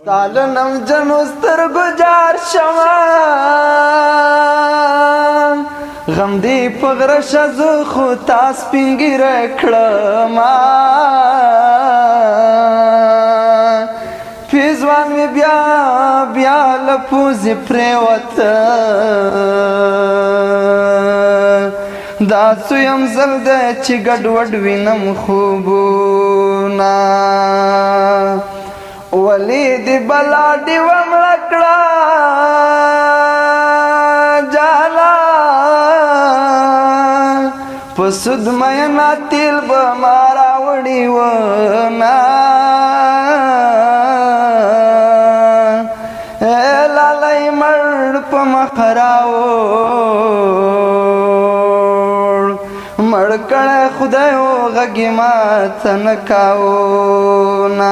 तालनम जनोस्तर गुजार शवा غم دی پغر شزو خو تاس پینگی رکھڑما پیزوان می بیا بیا لپوزی پریوت دا سویم زلد چی گڑوڑ وینم خوبونا ولی دی بلا دی وملکڑا جالا پسود مینا تیل بمارا وڑی ونا اے لالائی مرد پمخراوڑ مڑکڑ خدایو غگی مات نکاونا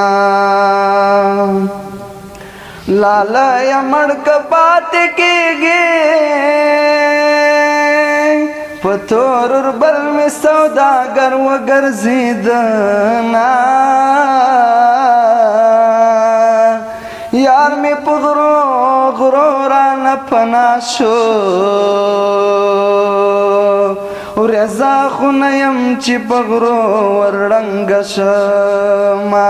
لالائی مڑک بات کی گی پتور بل میں سوداگر و گرزیدنا یار میں پغرو غروران پناشو رضا خونیم چی پغرو ورنگ شما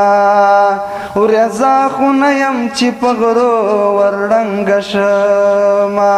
رضا خونیم چی پغرو ورنگ شما